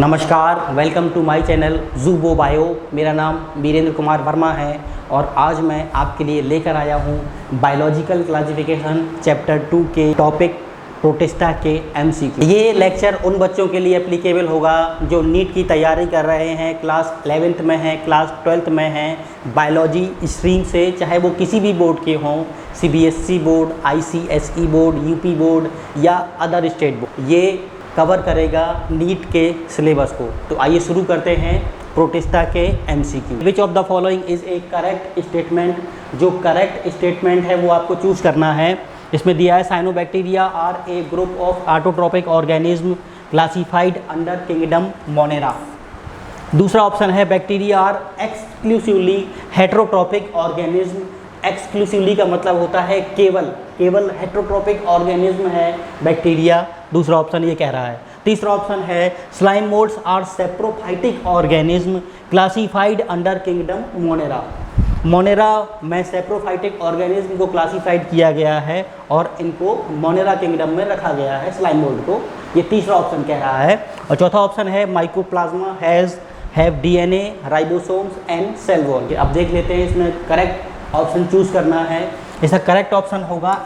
नमस्कार, welcome to my channel ज़ूबो बायो। मेरा नाम वीरेंद्र कुमार वर्मा है और आज मैं आपके लिए लेकर आया हूँ बायोलॉजिकल क्लासिफिकेशन चैप्टर 2 के टॉपिक प्रोटिस्टा के एमसीक्यू। ये लेक्चर उन बच्चों के लिए एप्लीकेबल होगा जो नीट की तैयारी कर रहे हैं, क्लास 11th में हैं, क्लास 12th में हैं, बायोलॉजी स्ट्रीम से, चाहे वो किसी भी बोर्ड के हों, CBSE board, ICSE board, UP board या अदर स्टेट बोर्ड। ये कवर करेगा नीट के सिलेबस को। तो आइए शुरू करते हैं प्रोटिस्टा के MCQ. Which of the following is a correct statement. जो करेक्ट स्टेटमेंट है वो आपको चूज़ करना है। इसमें दिया है cyanobacteria are a group of autotrophic organism classified under kingdom monera. दूसरा ऑप्शन है bacteria are exclusively heterotrophic organism. Exclusively का मतलब होता है केवल हेट्रोट्रोपिक ऑर्गेनिज्म है बैक्टीरिया। दूसरा ऑप्शन ये कह रहा है। तीसरा ऑप्शन है slime moulds are saprophytic organism classified under kingdom monera. Monera में सेप्रोफाइटिक ऑर्गेनिज्म को क्लासिफाइड किया गया है और इनको मोनेरा किंगडम में रखा गया है, स्लाइम मोल्ड को। ये तीसरा ऑप्शन कह रहा है। और चौथा ऑप्शन है mycoplasma have DNA, ribosomes and cell wall. अब देख लेते हैं इसमें करेक्ट ऑप्शन चूज करना है। इसका करेक्ट ऑप्शन होगा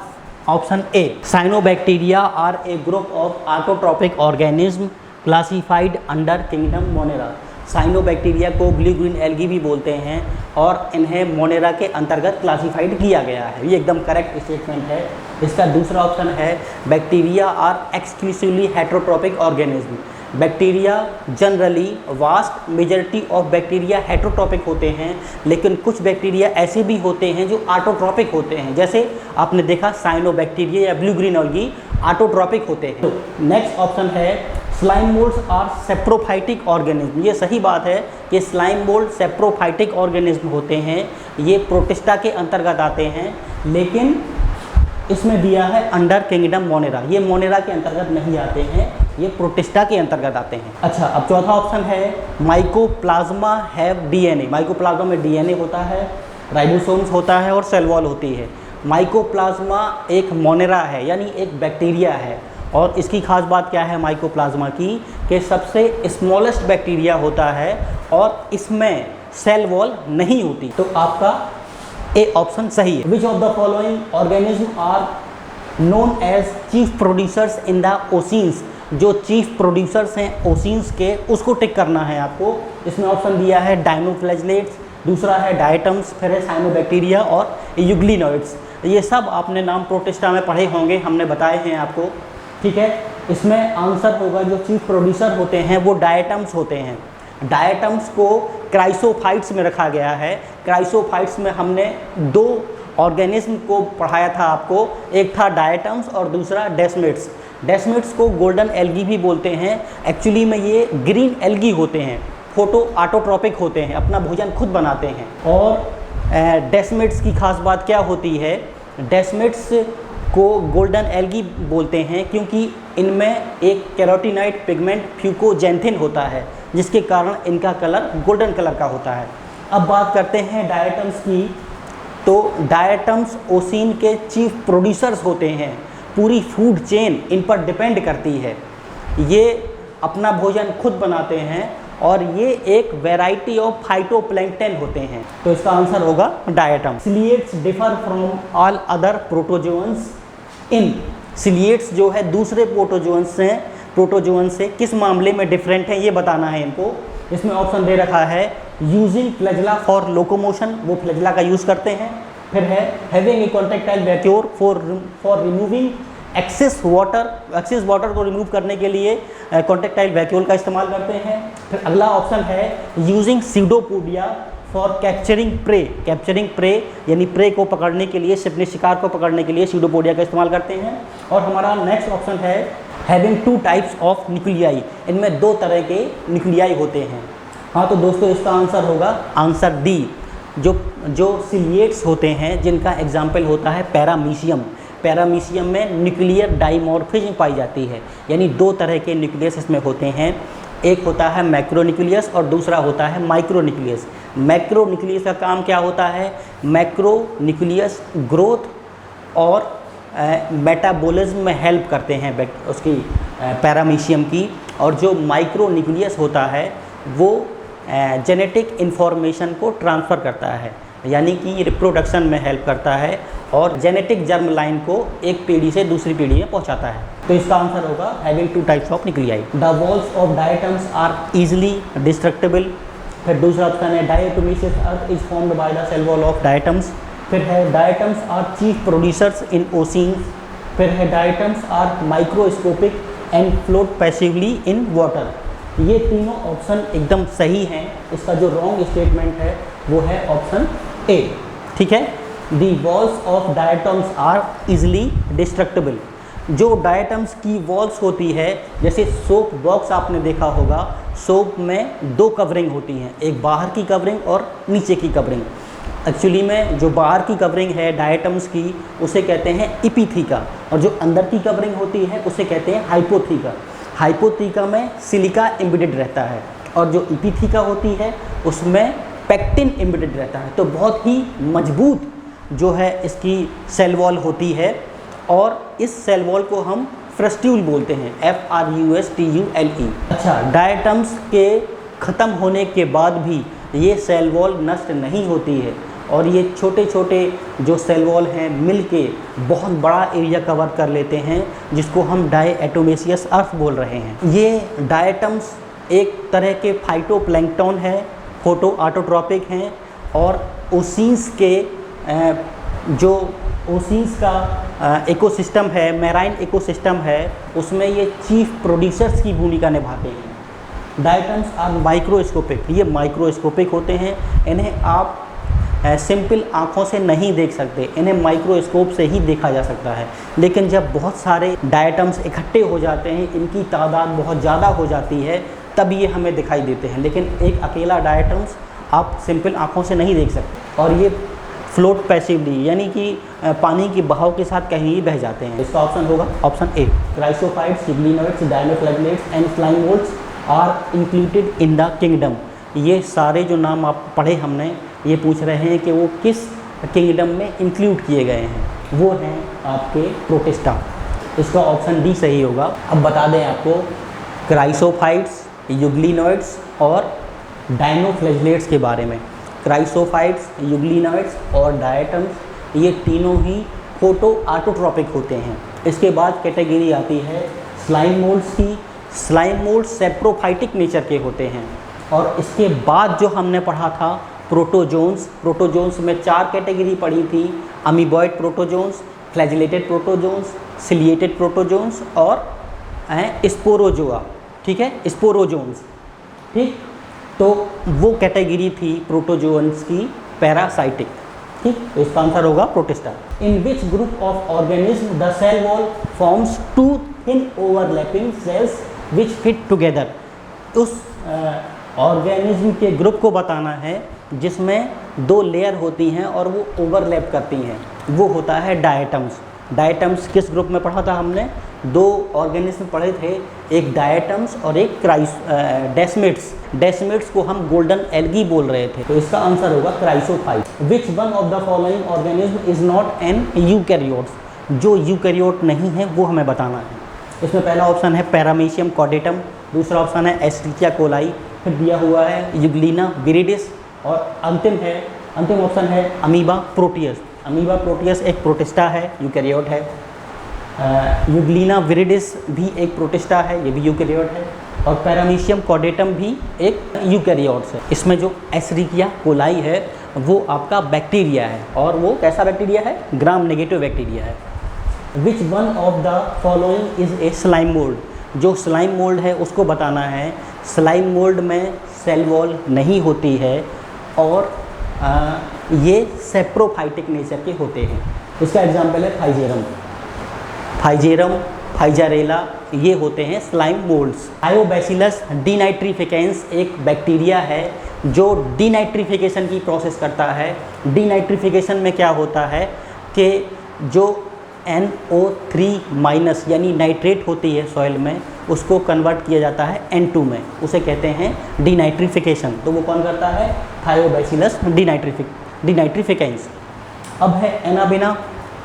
option A, cyanobacteria are a group of autotrophic organism classified under kingdom monera. Cyanobacteria को ब्लू ग्रीन एल्गी भी बोलते हैं और इन्हें मोनेरा के अंतर्गत क्लासिफाइड किया गया है। ये एकदम करेक्ट स्टेटमेंट है। इसका दूसरा ऑप्शन है bacteria are exclusively heterotrophic organism. Bacteria generally vast majority of bacteria heterotrophic होते हैं, लेकिन कुछ बैक्टीरिया ऐसे भी होते हैं जो ऑटोट्रोपिक होते हैं, जैसे आपने देखा साइनोबैक्टीरिया या ब्लू ग्रीन एल्गी ऑटोट्रोपिक होते हैं। तो नेक्स्ट ऑप्शन है slime moulds are saprophytic organism. ये सही बात है कि स्लाइम मोल्ड सेप्रोफाइटिक ऑर्गेनिज्म होते हैं, ये प्रोटिस्टा के अंतर्गत आते हैं, लेकिन इसमें दिया है अंडर किंगडम मोनेरा। ये मोनेरा के अंतर्गत नहीं आते हैं, ये प्रोटिस्टा के अंतर्गत आते हैं। अच्छा, अब चौथा ऑप्शन है माइकोप्लाज्मा हैव डीएनए। माइकोप्लाज्मा में डीएनए होता है, राइबोसोम्स होता है और सेल वॉल होती है। माइकोप्लाज्मा एक मोनेरा है, यानी एक बैक्टीरिया है। और इसकी खास बात क्या है माइकोप्लाज्मा की, कि सबसे स्मॉलेस्ट बैक्टीरिया होता है और इसमें सेल वॉल नहीं होती। तो आपका ए ऑप्शन सही है। Which of the following organism are known as chief producers in the oceans. जो चीफ प्रोड्यूसर्स हैं ओशियंस के, उसको टिक करना है आपको। इसमें ऑप्शन दिया है डायनोफ्लैजेलेट्स, दूसरा है डायटम्स, फिर है साइनोबैक्टीरिया और यूग्लिनोइड्स। ये सब आपने नाम प्रोटिस्टा में पढ़े होंगे, हमने बताए हैं आपको, ठीक है। इसमें आंसर होगा जो चीफ प्रोड्यूसर होते हैं वो डायटम्स होते हैं। डायटम्स को क्राइसोफाइट्स में रखा गया है। क्राइसोफाइट्स में हमने दो ऑर्गेनिज्म को पढ़ाया था आपको, एक था डायटम्स और दूसरा डेस्मिड्स। डेस्मिड्स को गोल्डन एल्गी भी बोलते हैं। एक्चुअली में ये ग्रीन एल्गी होते हैं, फोटो ऑटोट्रोपिक होते हैं, अपना भोजन खुद बनाते हैं। और डेस्मिड्स की खास बात क्या होती है, डेस्मिड्स को गोल्डन एल्गी बोलते हैं क्योंकि इनमें एक कैरोटीनॉइड पिगमेंट फ्यूकोजेंथिन होता है, जिसके कारण इनका कलर गोल्डन कलर का होता है। अब बात करते हैं डायटम्स की। तो डायटम्स ओशियन के चीफ प्रोड्यूसर्स होते हैं। पूरी फूड चेन इन पर डिपेंड करती है। ये अपना भोजन खुद बनाते हैं और ये एक वैरायटी ऑफ फाइटोप्लैंक्टन होते हैं। तो इसका आंसर होगा diatom. Ciliates differ from all other protozoans in. Ciliates जो है दूसरे प्रोटोजोअन से किस मामले में डिफरेंट है, ये बताना है इनको। इसमें ऑप्शन दे रखा है यूजिंग फ्लैजेला फॉर लोकोमोशन, वो फ्लैजेला का यूज़ करते हैं। फिर है having a contractile vacuole for removing excess water को रिमूव करने के लिए कॉन्टेक्टाइल वैक्यूल का इस्तेमाल करते हैं। फिर अगला ऑप्शन है using pseudopodia for capturing prey, यानी प्रे को पकड़ने के लिए, अपने शिकार को पकड़ने के लिए सीडोपोडिया का इस्तेमाल करते हैं। और हमारा नेक्स्ट ऑप्शन है हैविंग 2 टाइप्स ऑफ न्यूक्लियाई। इनमें 2 तरह के न्यूक्लियाई होते हैं। हाँ, तो दोस्तों इसका आंसर होगा आंसर डी। जो सिलिएट्स होते हैं जिनका एग्जाम्पल होता है पैरामीशियम। पैरामीशियम में न्यूक्लियर डाइमॉर्फिज्म पाई जाती है, यानी 2 तरह के न्यूक्लियस इसमें होते हैं। एक होता है मैक्रोन्यूक्लियस और दूसरा होता है माइक्रोन्यूक्लियस। मैक्रोन्यूक्लियस का काम क्या होता है, मैक्रोन्यूक्लियस ग्रोथ और मेटाबॉलिज्म में हेल्प करते हैं उसकी पैरामीशियम की, और जो माइक्रो न्यूक्लियस होता है वो जेनेटिक इन्फॉर्मेशन को ट्रांसफ़र करता है, यानी कि रिप्रोडक्शन में हेल्प करता है और जेनेटिक जर्म लाइन को एक पीढ़ी से दूसरी पीढ़ी में पहुंचाता है। तो इसका आंसर होगा having 2 types of nuclei. The walls of diatoms are easily destructible. फिर दूसरा ऑप्शन है diatomaceous earth is formed by the cell wall of diatoms. फिर है diatoms are chief producers in oceans. फिर है diatoms are microscopic and float passively in water. ये तीनों option एकदम सही हैं। इसका जो रॉन्ग स्टेटमेंट है वो है ऑप्शन ए। ठीक है, the walls of diatoms are easily destructible. जो डायटम्स की वॉल्स होती है, जैसे सोप बॉक्स आपने देखा होगा, सोप में 2 कवरिंग होती हैं, एक बाहर की कवरिंग और नीचे की कवरिंग। एक्चुअली में जो बाहर की कवरिंग है डायटम्स की उसे कहते हैं इपिथीका, और जो अंदर की कवरिंग होती है उसे कहते हैं हाइपोथीका। हाइपोथीका में सिलिका एम्बेडेड रहता है और जो इपिथीका होती है उसमें पेक्टिन एम्बेडेड रहता है। तो बहुत ही मजबूत जो है इसकी सेल वॉल होती है, और इस सेल वॉल को हम फ्रस्ट्यूल बोलते हैं, FRUSTULE। अच्छा, डायटम्स के ख़त्म होने के बाद भी ये सेल वॉल नष्ट नहीं होती है, और ये छोटे छोटे जो सेल वॉल हैं मिलके बहुत बड़ा एरिया कवर कर लेते हैं, जिसको हम डायटोमेशियस अर्थ बोल रहे हैं। ये डायटम्स एक तरह के फाइटोप्लैंक्टन है, फोटो ऑटोट्रॉपिक हैं, और ओशियंस के जो ओशियंस का इकोसिस्टम है, मैराइन इकोसिस्टम है, उसमें ये चीफ प्रोड्यूसर्स की भूमिका निभाते हैं। डायटम्स आर माइक्रोस्कोपिक, ये माइक्रोस्कोपिक होते हैं, इन्हें आप सिंपल आँखों से नहीं देख सकते, इन्हें माइक्रोस्कोप से ही देखा जा सकता है। लेकिन जब बहुत सारे डायटम्स इकट्ठे हो जाते हैं, इनकी तादाद बहुत ज़्यादा हो जाती है, तब ये हमें दिखाई देते हैं। लेकिन एक अकेला डायटम्स आप सिंपल आँखों से नहीं देख सकते, और ये फ्लोट पैसिवली, यानी कि पानी के बहाव के साथ कहीं भी बह जाते हैं। इसका ऑप्शन होगा option A. Chrysophytes, euglenoids, dinoflagellates and slime moulds are included in the kingdom. ये सारे जो नाम आप पढ़े हमने, ये पूछ रहे हैं कि वो किस किंगडम में इंक्लूड किए गए हैं, वो हैं आपके प्रोटिस्टा। इसका ऑप्शन डी सही होगा। अब बता दें आपको क्राइसोफाइट्स, यूग्लिनोइड्स और डायनोफ्लैगेलेट्स के बारे में। क्राइसोफाइट्स, यूग्लिनोइड्स और डायटम्स, ये तीनों ही फोटो ऑटोट्रॉपिक होते हैं। इसके बाद कैटेगरी आती है स्लाइम मोल्ड्स की। स्लाइम मोल्ड सेप्रोफाइटिक नेचर के होते हैं। और इसके बाद जो हमने पढ़ा था प्रोटोजोन्स, प्रोटोजोन्स में 4 कैटेगरी पढ़ी थी, amoeboid protozoans, flagellated protozoans, ciliated protozoans और स्पोरोजोआ। ठीक है, स्पोरोजोन्स। ठीक, तो वो कैटेगरी थी प्रोटोजोन्स की पैरासाइटिक। ठीक, तो इसका आंसर होगा protista. In which group of organism the cell wall forms 2 thin overlapping cells which fit together. उस ऑर्गेनिज्म के ग्रुप को बताना है जिसमें 2 लेयर होती हैं और वो ओवरलैप करती हैं, वो होता है डायटम्स। डायटम्स किस ग्रुप में पढ़ा था हमने? 2 ऑर्गेनिज्म पढ़े थे, एक डायटम्स और एक डेस्मिड्स। डेस्मिड्स को हम गोल्डन एल्गी बोल रहे थे। तो इसका आंसर होगा chrysophyte. Which one of the following organism is not an eukaryotes. जो यूकैरियोट नहीं है वो हमें बताना है। इसमें पहला ऑप्शन है पैरामीशियम कॉर्डेटम, दूसरा ऑप्शन है एस्चेरिचिया कोलाई, फिर दिया हुआ है यूग्लिना विरिडिस, और अंतिम ऑप्शन है अमीबा प्रोटियस। अमीबा प्रोटियस एक प्रोटिस्टा है, यूकैरियोट है। यूग्लिना विरिडिस भी एक प्रोटिस्टा है, ये भी यूकैरियोट है। और पैरामीशियम कॉर्डेटम भी एक यूकैरियोट्स है। इसमें जो एस्चेरिचिया कोलाई है वो आपका बैक्टीरिया है, और वो कैसा बैक्टीरिया है? ग्राम नेगेटिव बैक्टीरिया है। Which one of the following is A slime mould. जो स्लाइम मोल्ड है उसको बताना है। स्लाइम मोल्ड में सेल वॉल नहीं होती है और ये सेप्रोफाइटिक नेचर के होते हैं। इसका एग्जाम्पल है फाइजेरम, फाइजारेला, ये होते हैं स्लाइम मोल्ड्स। आयोबैसिलस डीनाइट्रिफिकेंस एक बैक्टीरिया है जो डीनाइट्रिफिकेशन की प्रोसेस करता है। डीनाइट्रिफिकेशन में क्या होता है कि जो NO3- यानी नाइट्रेट होती है सॉइल में, उसको कन्वर्ट किया जाता है N2 में, उसे कहते हैं डीनाइट्रिफिकेशन। तो वो कौन करता है? थायोबैसिलस डीनाइट्रिफिकेंस। अब है एनाबिना।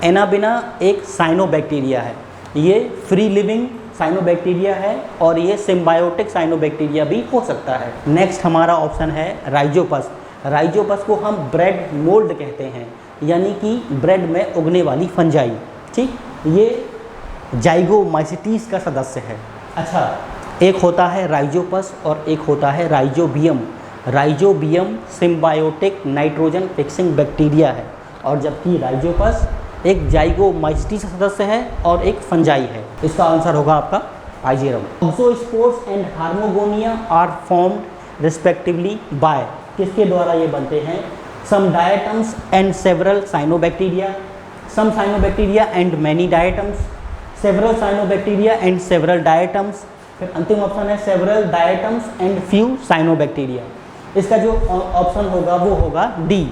एनाबिना एक साइनोबैक्टीरिया है, ये फ्री लिविंग साइनोबैक्टीरिया है और ये सिम्बायोटिक साइनोबैक्टीरिया भी हो सकता है। नेक्स्ट हमारा ऑप्शन है राइजोपस। राइजोपस को हम ब्रेड मोल्ड कहते हैं, यानी कि ब्रेड में उगने वाली फंजाई। ठीक, ये जाइगोमाइसिटीज का सदस्य है। अच्छा, एक होता है राइजोपस और एक होता है rhizobium. Rhizobium symbiotic nitrogen fixing bacteria है, और जबकि राइजोपस एक जाइगोमाइसिटीज का सदस्य है और एक फंजाई है। इसका आंसर होगा आपका आइजेरम। Auxospores and hormogonia are formed respectively by, किसके द्वारा ये बनते हैं? Some diatoms and several cyanobacteria, some cyanobacteria and many diatoms, several cyanobacteria and several diatoms, फिर अंतिम ऑप्शन है several diatoms and few cyanobacteria. इसका जो ऑप्शन होगा वो होगा D,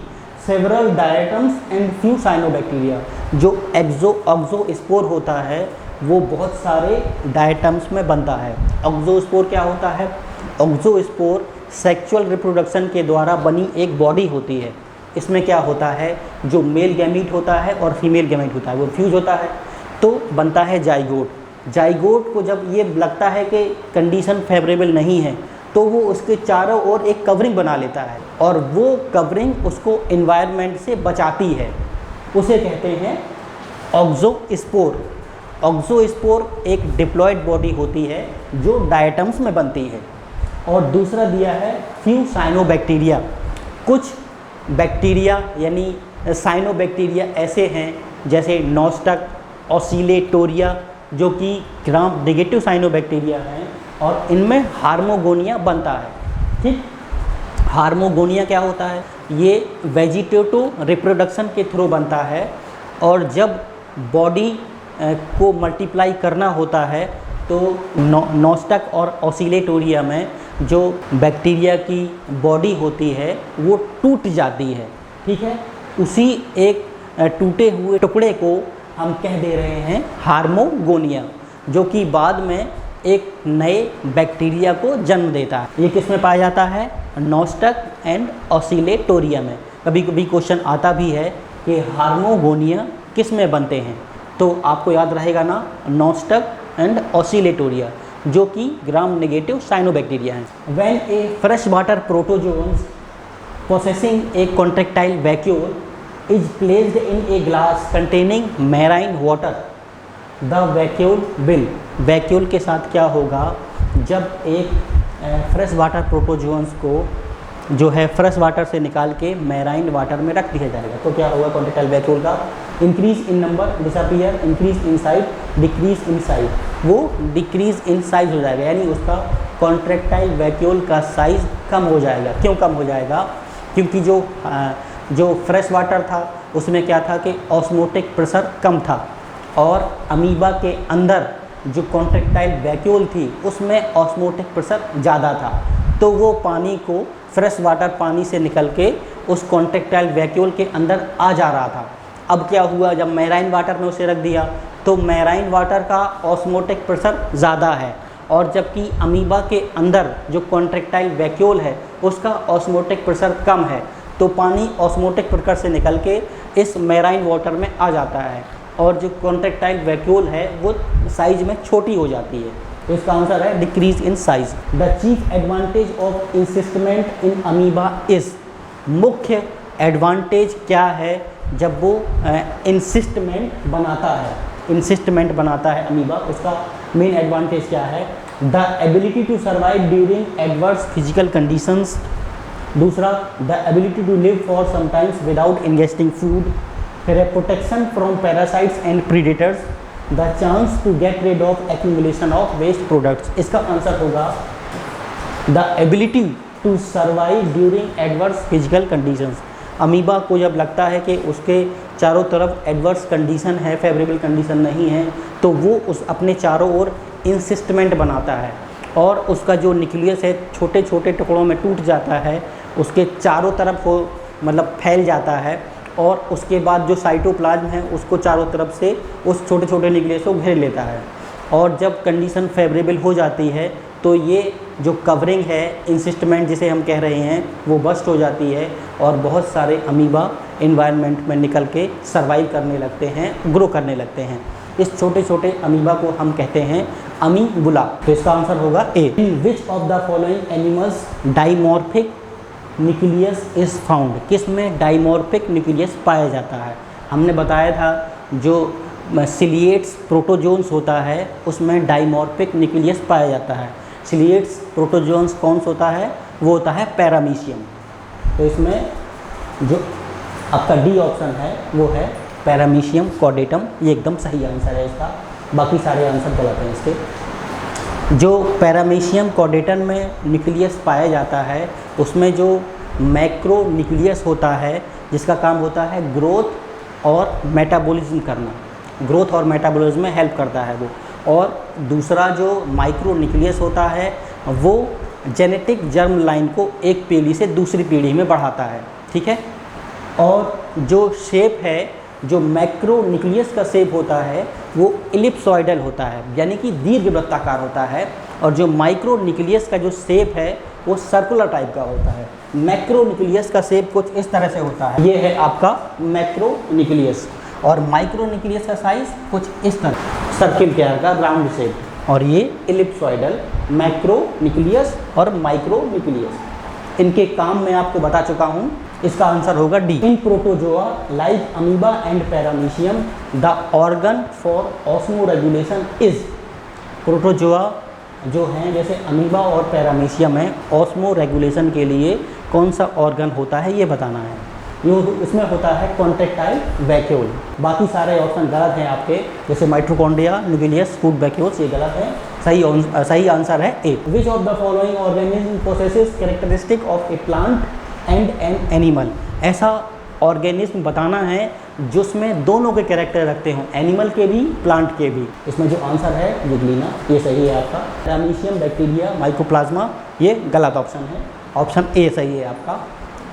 several diatoms and few cyanobacteria. जो ऑक्सोस्पोर होता है वो बहुत सारे डायटम्स में बनता है। ऑक्सोस्पोर क्या होता है? ऑक्सोस्पोर सेक्सुअल रिप्रोडक्शन के द्वारा बनी एक बॉडी होती है। इसमें क्या होता है, जो मेल गैमीट होता है और फीमेल गैमीट होता है वो फ्यूज होता है तो बनता है जाइगोट। जाइगोट को जब ये लगता है कि कंडीशन फेवरेबल नहीं है तो वो उसके चारों ओर एक कवरिंग बना लेता है और वो कवरिंग उसको एनवायरनमेंट से बचाती है, उसे कहते हैं ऑक्सोस्पोर। ऑक्सोस्पोर एक डिप्लॉयड बॉडी होती है जो डायटम्स में बनती है। और दूसरा दिया है फ्यू साइनोबैक्टीरिया। कुछ बैक्टीरिया यानी साइनोबैक्टीरिया ऐसे हैं जैसे नॉस्टक, ऑसिलेटोरिया, जो कि ग्राम नेगेटिव साइनोबैक्टीरिया हैं और इनमें हार्मोगोनिया बनता है। ठीक, हार्मोगोनिया क्या होता है? ये वेजिटेटिव रिप्रोडक्शन के थ्रू बनता है और जब बॉडी को मल्टीप्लाई करना होता है तो नॉस्टक और ऑसिलेटोरिया में जो बैक्टीरिया की बॉडी होती है वो टूट जाती है। ठीक है, उसी एक टूटे हुए टुकड़े को हम कह दे रहे हैं हार्मोगोनिया, जो कि बाद में एक नए बैक्टीरिया को जन्म देता है। ये किस में पाया जाता है? नॉस्टक एंड ऑसिलेटोरिया में। कभी कभी क्वेश्चन आता भी है कि हार्मोगोनिया किस में बनते हैं, तो आपको याद रहेगा ना, नॉस्टक एंड ऑसिलेटोरिया, जो कि ग्राम नेगेटिव साइनोबैक्टीरिया हैं। When A fresh water protozoans possessing a contractile vacuole is placed in a glass containing marine water, the vacuole will, vacuole के साथ क्या होगा? जब एक फ्रेश वाटर प्रोटोजोन्स को जो है फ्रेश वाटर से निकाल के मैराइन वाटर में रख दिया जाएगा तो क्या होगा? कॉन्ट्रैक्टाइल वैक्यूल का increase in number, disappear, increase in size, decrease in size, वो डिक्रीज इन साइज हो जाएगा, यानी उसका कॉन्ट्रैक्टाइल वैक्यूल का साइज कम हो जाएगा। क्यों कम हो जाएगा? क्योंकि जो फ्रेश वाटर था उसमें क्या था कि ऑस्मोटिक प्रेशर कम था और अमीबा के अंदर जो कॉन्ट्रैक्टाइल वैक्यूल थी उसमें ऑस्मोटिक प्रेशर ज़्यादा था, तो वो पानी को फ्रेश वाटर पानी से निकल के उस कॉन्ट्रैक्टाइल वैक्यूल के अंदर आ जा रहा था। अब क्या हुआ, जब मैराइन वाटर में उसे रख दिया तो मैराइन वाटर का ऑस्मोटिक प्रेशर ज़्यादा है और जबकि अमीबा के अंदर जो कॉन्ट्रैक्टाइल वैक्यूल है उसका ऑस्मोटिक प्रेशर कम है, तो पानी ऑस्मोटिक प्रेशर से निकल के इस मैराइन वाटर में आ जाता है और जो कॉन्ट्रैक्टाइल वैक्यूल है वो साइज में छोटी हो जाती है। तो इसका आंसर है decrease in size. The chief advantage of encystment in amoeba is, मुख्य एडवांटेज क्या है जब वो इंसिस्टमेंट बनाता है? इंसिस्टमेंट बनाता है अमीबा, उसका मेन एडवांटेज क्या है? The ability to survive during adverse physical conditions. दूसरा, the ability to live for sometimes without ingesting food. फिर है protection from parasites and predators, the chance to get rid of accumulation of waste products. इसका answer होगा the ability to survive during adverse physical conditions. Amoeba को जब लगता है कि उसके चारों तरफ एडवर्स कंडीशन है, फेवरेबल कंडीशन नहीं है, तो वो उस अपने चारों ओर इंसिस्टमेंट बनाता है और उसका जो न्यूक्लियस है छोटे छोटे टुकड़ों में टूट जाता है, उसके चारों तरफ वो मतलब फैल जाता है और उसके बाद जो साइटोप्लाज्म है उसको चारों तरफ से उस छोटे छोटे न्यूक्लियस को घेर लेता है और जब कंडीशन फेवरेबल हो जाती है तो ये जो कवरिंग है, इंसिस्टमेंट जिसे हम कह रहे हैं, वो बस्ट हो जाती है और बहुत सारे अमीबा इन्वायरमेंट में निकल के सर्वाइव करने लगते हैं, ग्रो करने लगते हैं। इस छोटे छोटे अमीबा को हम कहते हैं अमीबुला। तो इसका आंसर होगा A. In which of the following animals dimorphic nucleus is found? किस में डाइमॉर्फिक न्यूक्लियस पाया जाता है? हमने बताया था जो सिलिएट्स प्रोटोजोन्स होता है उसमें डाइमॉर्फिक न्यूक्लियस पाया जाता है। सिलिएट्स प्रोटोजोन्स कौन सा होता है? वो होता है पैरामीशियम। तो इसमें जो आपका डी ऑप्शन है वो है पैरामीशियम कॉर्डेटम। ये एकदम सही आंसर है इसका, बाकी सारे आंसर गलत हैं इसके। जो पैरामीशियम कॉर्डेटम में न्यूक्लियस पाया जाता है उसमें जो मैक्रो न्यूक्लियस होता है जिसका काम होता है ग्रोथ और मेटाबॉलिज्म करना, ग्रोथ और मेटाबॉलिज्म में हेल्प करता है वो। और दूसरा जो माइक्रो न्यूक्लियस होता है वो जेनेटिक जर्म लाइन को एक पीढ़ी से दूसरी पीढ़ी में बढ़ाता है, ठीक है। और जो शेप है, जो मैक्रो न्यूक्लियस का शेप होता है वो इलिप्सॉइडल होता है, यानी कि दीर्घवृत्ताकार होता है। और जो माइक्रो न्यूक्लियस का जो शेप है वो सर्कुलर टाइप का होता है। मैक्रो न्यूक्लियस का शेप कुछ इस तरह से होता है, ये है आपका मैक्रो न्यूक्लियस। और माइक्रो न्यूक्लियस का साइज कुछ इस तरह, सर्किल के आकार का राउंड शेप। और ये इलिप्सॉइडल, मैक्रो न्यूक्लियस और माइक्रो न्यूक्लियस। इनके काम मैं आपको बता चुका हूँ। इसका आंसर होगा D. In protozoa like amoeba and paramecium the organ for osmoregulation is. Protozoa जो हैं जैसे अमीबा और पैरामीशियम है, ऑस्मोरेगुलेशन के लिए कौन सा ऑर्गन होता है ये बताना है। ये इसमें होता है कॉन्ट्रैक्टाइल वैक्यूल। बाकी सारे ऑप्शन गलत हैं आपके, जैसे माइटोकॉन्ड्रिया, न्यूक्लियस, फूड वैक्यूल्स, ये गलत है। सही आंसर है A. Which of the following organism possesses characteristic of a plant and an animal? ऐसा ऑर्गेनिज्म बताना है जिसमें दोनों के कैरेक्टर रखते हों, एनिमल के भी प्लांट के भी। इसमें जो आंसर है यूग्लिना, ये सही है आपका। पैरामीशियम, बैक्टीरिया, माइकोप्लाज्मा, ये गलत ऑप्शन है। ऑप्शन ए सही है आपका।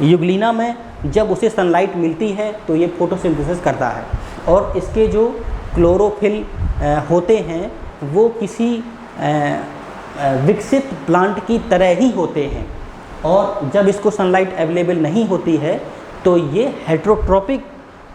यूग्लिना में जब उसे सनलाइट मिलती है तो ये फोटोसिंथेसिस करता है और इसके जो क्लोरोफिल होते हैं वो किसी विकसित प्लांट की तरह ही होते हैं। और जब इसको सनलाइट अवेलेबल नहीं होती है तो ये हेट्रोट्रोपिक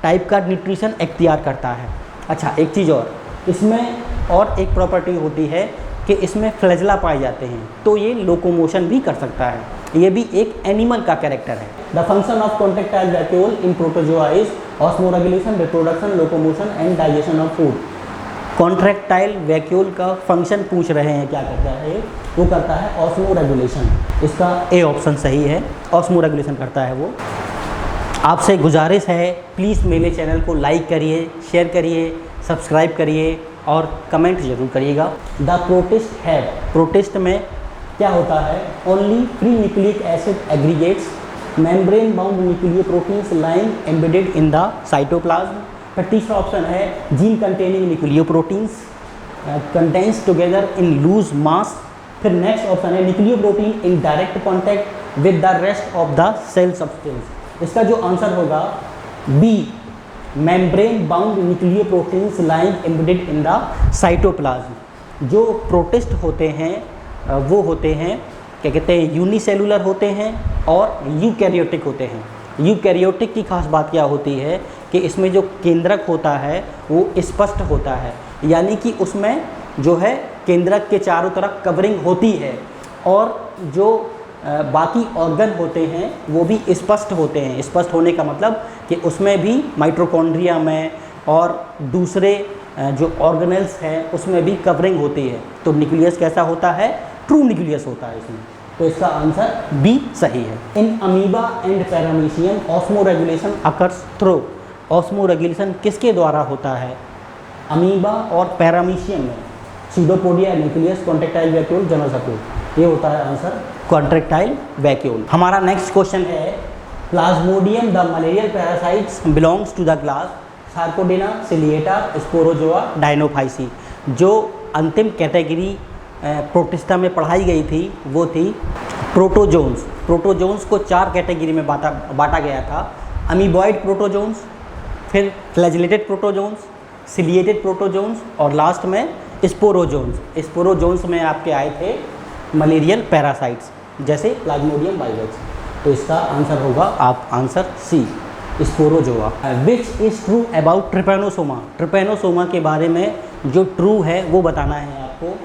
टाइप का न्यूट्रिशन इख्तियार करता है। अच्छा, एक चीज़ और, इसमें और एक प्रॉपर्टी होती है कि इसमें फ्लैजला पाए जाते हैं, तो ये लोकोमोशन भी कर सकता है। ये भी एक एनिमल का कैरेक्टर है। The function of contractile vacuole in protozoa is osmoregulation, reproduction, locomotion and digestion of food. Contractile vacuole का फंक्शन पूछ रहे हैं, क्या करता है? वो करता है ऑस्मोरेगुलेशन। इसका ए ऑप्शन सही है, ऑस्मोरेगुलेशन करता है वो। आपसे गुजारिश है प्लीज़ मेरे चैनल को लाइक करिए, शेयर करिए, सब्सक्राइब करिए और कमेंट जरूर करिएगा। द प्रोटिस्ट है, प्रोटिस्ट में क्या होता है? Only free nucleic acid aggregates, membrane bound nuclear proteins lying embedded in the cytoplasm. फिर तीसरा ऑप्शन है gene containing nuclear proteins condense together in loose mass. फिर नेक्स्ट ऑप्शन है nuclear protein in direct contact with the rest of the cell substance. इसका जो answer होगा B, membrane bound nuclear proteins lying embedded in the cytoplasm. जो protist होते हैं वो होते हैं, क्या कहते हैं, यूनिसेलुलर होते हैं और यूकैरियोटिक होते हैं। यूकैरियोटिक की खास बात क्या होती है कि इसमें जो केंद्रक होता है वो स्पष्ट होता है, यानी कि उसमें जो है केंद्रक के चारों तरफ कवरिंग होती है और जो बाकी ऑर्गन होते हैं वो भी स्पष्ट होते हैं। स्पष्ट होने का मतलब कि उसमें भी माइटोकॉन्ड्रिया में और दूसरे जो ऑर्गेनेल्स हैं उसमें भी कवरिंग होती है। तो न्यूक्लियस कैसा होता है? ट्रू न्यूक्लियस होता है इसमें। तो इसका आंसर बी सही है। In amoeba and paramecium osmoregulation occurs through. Osmoregulation किसके द्वारा होता है? अमीबा और पैरामीशियम में। Pseudopodia, nucleus, contractile vacuole, general circle. ये होता है आंसर कॉन्ट्रैक्टाइल वैक्यूल। हमारा नेक्स्ट क्वेश्चन है plasmodium the malarial parasites belongs to the class sarcodina, ciliata, sporozoa, dinophyceae. जो अंतिम कैटेगरी प्रोटिस्टा में पढ़ाई गई थी वो थी प्रोटोजोन्स। प्रोटोजोन्स को 4 कैटेगरी में बांटा गया था। अमीबॉइड प्रोटोजोन्स, फिर फ्लैजिलेटेड प्रोटोजोन्स, सिलिएटेड प्रोटोजोन्स और लास्ट में स्पोरोजोन्स। स्पोरोजोन्स में आपके आए थे मलेरियल पैरासाइट्स जैसे प्लाज्मोडियम वाइरस। तो इसका आंसर होगा आप answer C, sporozoa. Which is true about trypanosoma. Trypanosoma के बारे में जो ट्रू है वो बताना है आपको।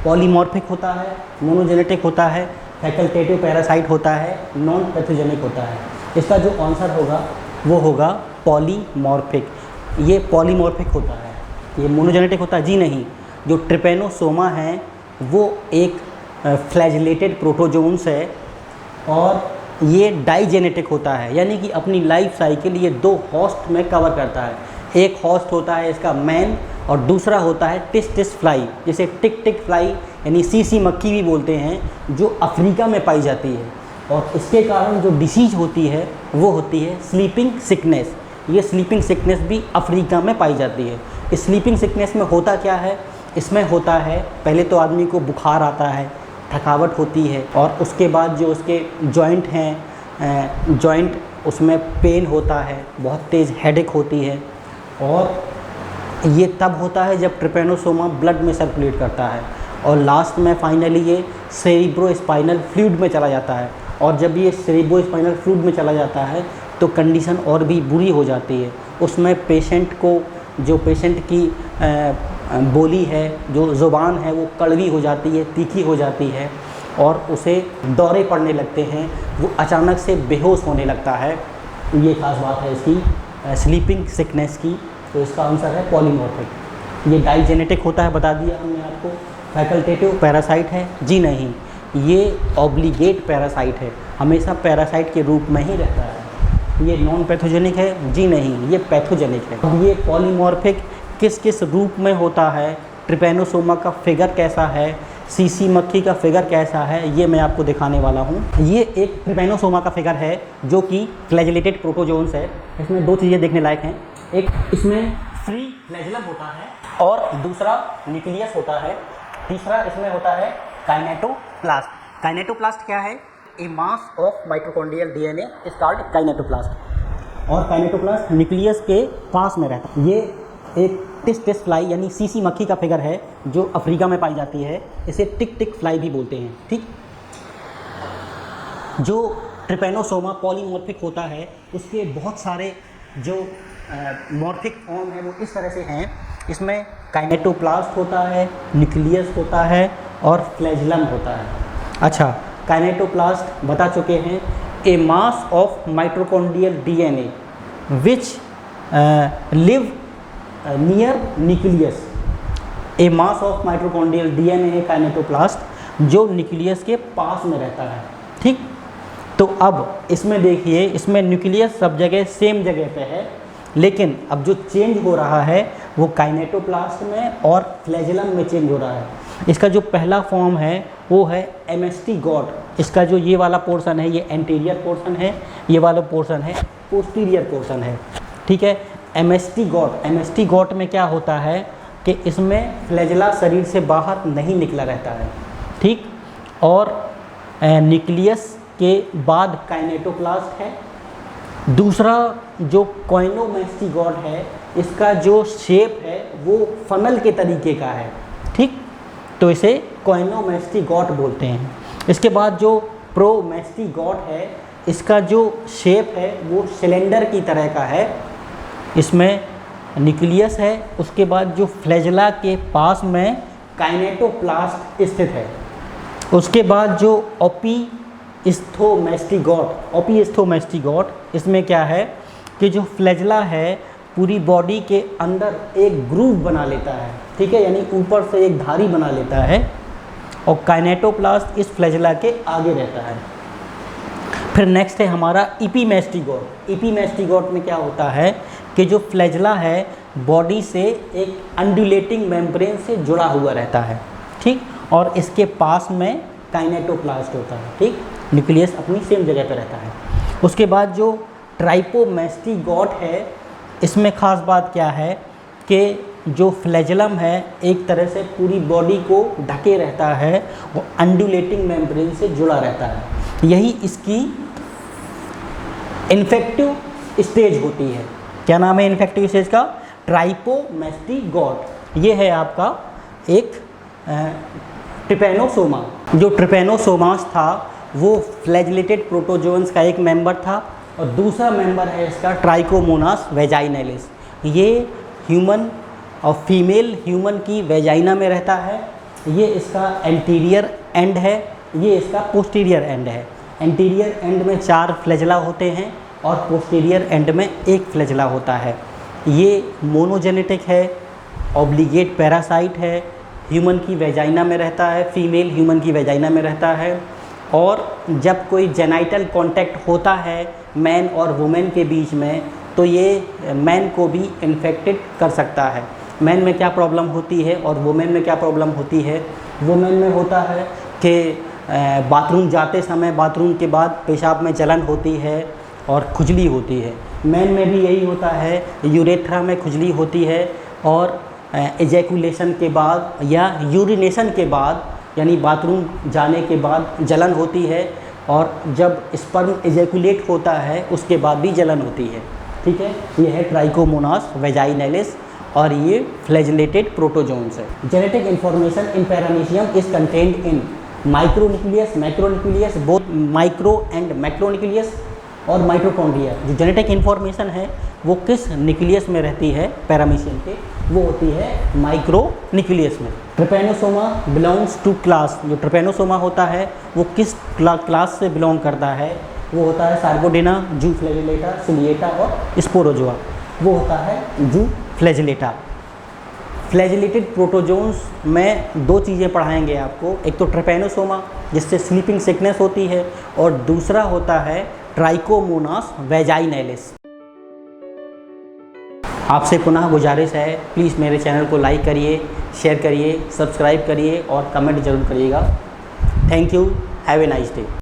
पॉलीमॉर्फिक होता है, मोनोजेनेटिक होता है, फैकल्टेटिव पैरासाइट होता है, नॉन पैथोजेनिक होता है। इसका जो आंसर होगा वो होगा पॉलीमॉर्फिक। ये पॉलीमॉर्फिक होता है। ये मोनोजेनेटिक होता है जी नहीं। जो ट्रिपैनोसोमा है वो एक फ्लैजिलेटेड प्रोटोजोन्स है और ये डाइजेनेटिक होता है, यानी कि अपनी लाइफ साइकिल ये दो होस्ट में कवर करता है। एक होस्ट होता है इसका मैन और दूसरा होता है टिस फ्लाई, जिसे टिक टिक फ्लाई यानी सीसी मक्खी भी बोलते हैं, जो अफ्रीका में पाई जाती है। और इसके कारण जो डिसीज होती है वो होती है स्लीपिंग सिकनेस। ये स्लीपिंग सिकनेस भी अफ्रीका में पाई जाती है। इस स्लीपिंग सिकनेस में होता क्या है, इसमें होता है पहले तो आदमी को बुखार आता है, थकावट होती है और उसके बाद जो उसके जॉइंट हैं जॉइंट उसमें पेन होता है, बहुत तेज़ हेडेक होती है। और ये तब होता है जब ट्रिपैनोसोमा ब्लड में सर्कुलेट करता है और लास्ट में फाइनली ये सेरिब्रोस्पाइनल फ्लूइड में चला जाता है। और जब ये सेरिब्रोस्पाइनल फ्लूइड में चला जाता है तो कंडीशन और भी बुरी हो जाती है। उसमें पेशेंट को, जो पेशेंट की बोली है, जो ज़ुबान है वो कड़वी हो जाती है, तीखी हो जाती है और उसे दौरे पड़ने लगते हैं, वो अचानक से बेहोश होने लगता है। ये खास बात है इसकी स्लीपिंग सिकनेस की। तो इसका आंसर है पॉलीमॉर्फिक। ये डाइजेनेटिक होता है, बता दिया हमने आपको। फैकल्टेटिव पैरासाइट है जी नहीं, ये ऑब्लिगेट पैरासाइट है, हमेशा पैरासाइट के रूप में ही रहता है। ये नॉन पैथोजेनिक है जी नहीं, ये पैथोजेनिक है। अब ये पॉलीमॉर्फिक किस किस रूप में होता है, ट्रिपैनोसोमा का फिगर कैसा है, सीसी मक्खी का फिगर कैसा है, ये मैं आपको दिखाने वाला हूँ। ये एक ट्रिपैनोसोमा का फिगर है जो कि फ्लैजिलेटेड प्रोटोजोन्स है। इसमें दो चीज़ें देखने लायक हैं, एक इसमें फ्री फ्लैजिलम होता है और दूसरा न्यूक्लियस होता है। तीसरा इसमें होता है काइनेटोप्लास्ट। काइनेटोप्लास्ट क्या है? A mass of mitochondrial DNA is called kinetoplast. और काइनेटोप्लास्ट न्यूक्लियस के पास में रहता है। ये एक टिस फ्लाई यानी सीसी मक्खी का फिगर है जो अफ्रीका में पाई जाती है। इसे टिक टिक फ्लाई भी बोलते हैं। ठीक, जो ट्रिपैनोसोमा पॉलीमॉर्फिक होता है उसके बहुत सारे जो मॉर्फिक फॉर्म है वो इस तरह से हैं। इसमें काइनेटोप्लास्ट होता है, न्यूक्लियस होता है और फ्लैजिलम होता है। अच्छा, काइनेटोप्लास्ट बता चुके हैं, a mass of mitochondrial DNA which lie near nucleus. A mass of mitochondrial DNA है काइनेटोप्लास्ट, जो न्यूक्लियस के पास में रहता है। ठीक, तो अब इसमें देखिए, इसमें न्यूक्लियस सब जगह सेम जगह पे है, लेकिन अब जो चेंज हो रहा है वो काइनेटोप्लास्ट में और फ्लैजिलम में चेंज हो रहा है। इसका जो पहला फॉर्म है वो है एमएसटी गॉट। इसका जो ये वाला पोर्शन है ये एंटीरियर पोर्शन है, ये वाला पोर्शन है पोस्टीरियर पोर्शन है। ठीक है, एमएसटी गॉट में क्या होता है कि इसमें फ्लैजिला शरीर से बाहर नहीं निकला रहता है। ठीक, और न्यूक्लियस के बाद काइनेटोप्लास्ट है। दूसरा जो कोइनोमैस्टिगॉट है, इसका जो शेप है वो फनल के तरीके का है। ठीक, तो इसे कोइनोमैस्टिगॉट बोलते हैं। इसके बाद जो प्रोमैस्टिगॉट है, इसका जो शेप है वो सिलेंडर की तरह का है। इसमें न्यूक्लियस है, उसके बाद जो फ्लैजिला के पास में काइनेटोप्लास्ट स्थित है। उसके बाद जो ओपिस्थोमैस्टिगॉट, इसमें क्या है कि जो फ्लैजिला है पूरी बॉडी के अंदर एक ग्रूव बना लेता है। ठीक है, यानी ऊपर से एक धारी बना लेता है और काइनेटोप्लास्ट इस फ्लैजिला के आगे रहता है। फिर नेक्स्ट है हमारा इपीमैस्टिगॉट। इपीमैस्टिगॉट में क्या होता है कि जो फ्लैजिला है बॉडी से एक अंडुलेटिंग मेम्ब्रेन से जुड़ा हुआ रहता है। ठीक, और इसके पास में काइनेटोप्लास्ट होता है। ठीक, न्यूक्लियस अपनी सेम जगह पर रहता है। उसके बाद जो ट्राइपोमैस्टिगॉट है, इसमें ख़ास बात क्या है कि जो फ्लैजिलम है एक तरह से पूरी बॉडी को ढके रहता है, वो अंडुलेटिंग मेम्ब्रेन से जुड़ा रहता है। यही इसकी इन्फेक्टिव स्टेज होती है। क्या नाम है इन्फेक्टिव स्टेज का? ट्राइपोमैस्टिगॉट। ये है आपका एक ट्रिपैनोसोमा, जो ट्रिपैनोसोमास था वो फ्लैजिलेटेड प्रोटोजोअन्स का एक मेंबर था और दूसरा मेंबर है इसका ट्राइकोमोनास वेजाइनैलिस। ये ह्यूमन और फीमेल ह्यूमन की वेजाइना में रहता है। ये इसका एंटीरियर एंड है, ये इसका पोस्टीरियर एंड है। एंटीरियर एंड में 4 फ्लैजला होते हैं और पोस्टीरियर एंड में 1 फ्लैजला होता है। ये मोनोजेनेटिक है, ऑब्लिगेट पैरासाइट है, ह्यूमन की वेजाइना में रहता है, फीमेल ह्यूमन की वेजाइना में रहता है। और जब कोई जेनाइटल कांटेक्ट होता है मैन और वुमेन के बीच में तो ये मैन को भी इन्फेक्टेड कर सकता है। मैन में क्या प्रॉब्लम होती है और वुमेन में क्या प्रॉब्लम होती है? वुमेन में होता है कि बाथरूम जाते समय बाथरूम के बाद पेशाब में जलन होती है और खुजली होती है। मैन में भी यही होता है, यूरेथ्रा में खुजली होती है और एजैकुलेशन के बाद या यूरिनेशन के बाद यानी बाथरूम जाने के बाद जलन होती है और जब स्पर्म एजैकुलेट होता है उसके बाद भी जलन होती है। ठीक है, ये है ट्राइकोमोनास वेजाइनैलिस और ये फ्लैजिलेटेड प्रोटोजोन्स है। Genetic information in paramecium is contained in micronucleus, macronucleus, both micro and macronucleus और माइटोकॉन्ड्रिया। जो जेनेटिक इन्फॉर्मेशन है वो किस न्यूक्लियस में रहती है पैरामीशियम के? वो होती है माइक्रो न्यूक्लियस में। ट्रिपैनोसोमा बिलोंग्स टू क्लास, जो ट्रिपैनोसोमा होता है वो किस क्लास से बिलोंग करता है? वो होता है सार्कोडेना, जू फ्लैजिलेटा, सिलिएटा और स्पोरोजोआ। वो होता है जू फ्लैजिलेटा। फ्लैजिलेटेड प्रोटोजोन्स में 2 चीज़ें पढ़ाएंगे आपको, एक तो ट्रिपैनोसोमा जिससे स्लीपिंग सिकनेस होती है और दूसरा होता है ट्राइकोमोनास वेजाइनैलिस। आपसे पुनः गुजारिश है, प्लीज़ मेरे चैनल को लाइक करिए, शेयर करिए, सब्सक्राइब करिए और कमेंट ज़रूर करिएगा। Thank you, have a nice day.